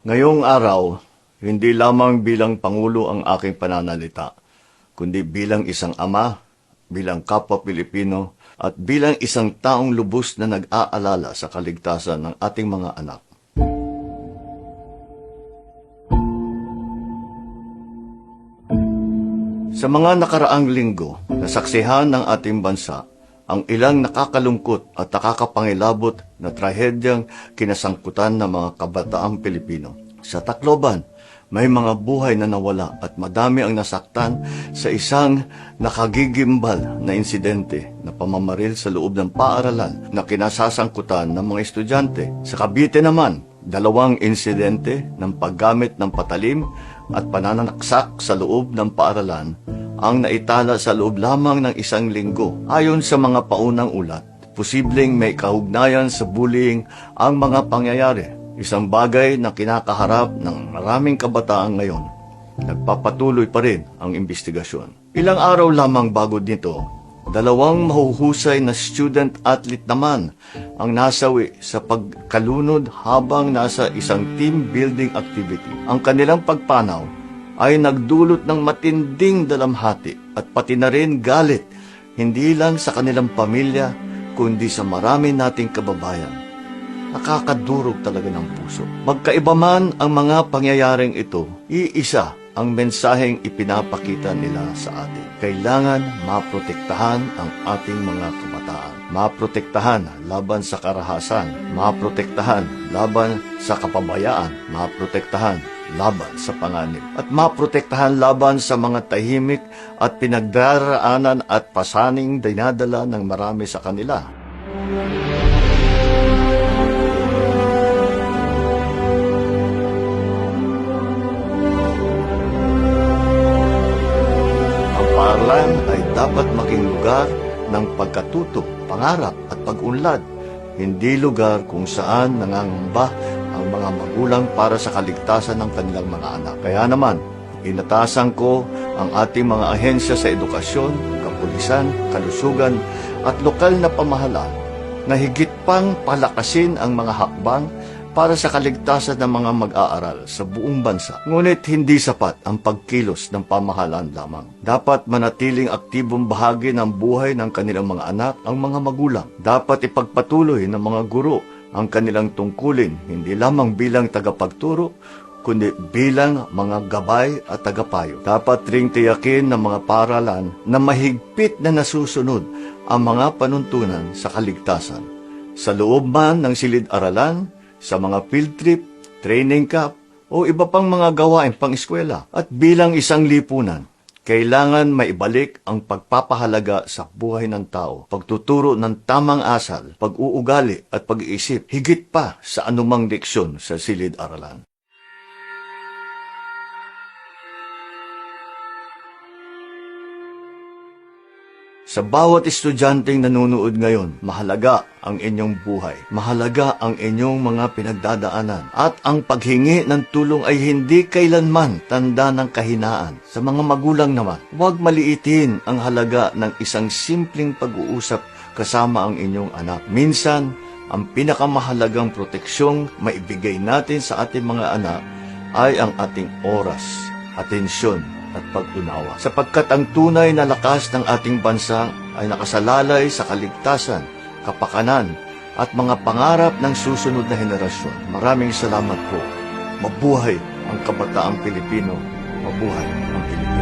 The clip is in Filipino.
Ngayong araw, hindi lamang bilang Pangulo ang aking pananalita, kundi bilang isang ama, bilang kapwa Pilipino, at bilang isang taong lubos na nag-aalala sa kaligtasan ng ating mga anak. Sa mga nakaraang linggo, nasaksihan ng ating bansa ang ilang nakakalungkot at nakakapangilabot na trahedyang kinasangkutan ng mga kabataang Pilipino. Sa Tacloban, may mga buhay na nawala at madami ang nasaktan sa isang nakagigimbal na insidente na pamamaril sa loob ng paaralan na kinasasangkutan ng mga estudyante. Sa Cavite naman, 2 insidente ng paggamit ng patalim at pananaksak sa loob ng paaralan ang naitala sa loob lamang ng 1 linggo. Ayon sa mga paunang ulat, posibleng may kaugnayan sa bullying ang mga pangyayari. Isang bagay na kinakaharap ng maraming kabataan ngayon. Nagpapatuloy pa rin ang investigasyon. Ilang araw lamang bago nito, 2 mahuhusay na student-athlete naman ang nasawi sa pagkalunod habang nasa isang team building activity. Ang kanilang pagpanaw ay nagdulot ng matinding dalamhati at pati na rin galit, hindi lang sa kanilang pamilya, kundi sa marami nating kababayan. Nakakadurog talaga ng puso. Magkaiba man ang mga pangyayaring ito, iisa ang mensaheng ipinapakita nila sa atin. Kailangan maprotektahan ang ating mga kabataan. Maprotektahan laban sa karahasan. Maprotektahan laban sa kapabayaan. Maprotektahan laban sa panganib. At maprotektahan laban sa mga tahimik at pinagdaraanan at pasaning dinadala ng marami sa kanila. Ang paaralan ay dapat maging lugar ng pagkatuto, pangarap at pag-unlad, hindi lugar kung saan nangangamba ang mga magulang para sa kaligtasan ng kanilang mga anak. Kaya naman, inatasan ko ang ating mga ahensya sa edukasyon, kapulisan, kalusugan at lokal na pamahalaan na higit pang palakasin ang mga hakbang para sa kaligtasan ng mga mag-aaral sa buong bansa. Ngunit hindi sapat ang pagkilos ng pamahalaan lamang. Dapat manatiling aktibong bahagi ng buhay ng kanilang mga anak ang mga magulang. Dapat ipagpatuloy ng mga guro ang kanilang tungkulin, hindi lamang bilang tagapagturo, kundi bilang mga gabay at tagapayo. Dapat ring tiyakin ng mga paaralan na mahigpit na nasusunod ang mga panuntunan sa kaligtasan. Sa loob man ng silid-aralan, sa mga field trip, training camp, o iba pang mga gawain pang-eskwela. At bilang isang lipunan, kailangan maibalik ang pagpapahalaga sa buhay ng tao, pagtuturo ng tamang asal, pag-uugali at pag-iisip, higit pa sa anumang leksyon sa silid-aralan. Sa bawat estudyanteng nanonood ngayon, mahalaga ang inyong buhay. Mahalaga ang inyong mga pinagdadaanan. At ang paghingi ng tulong ay hindi kailanman tanda ng kahinaan. Sa mga magulang naman, huwag maliitin ang halaga ng isang simpleng pag-uusap kasama ang inyong anak. Minsan, ang pinakamahalagang proteksyong maibigay natin sa ating mga anak ay ang ating oras, atensyon, at pag-unawa. Sapagkat ang tunay na lakas ng ating bansa ay nakasalalay sa kaligtasan, kapakanan, at mga pangarap ng susunod na henerasyon. Maraming salamat po. Mabuhay ang kabataang Pilipino. Mabuhay ang Pilipinas.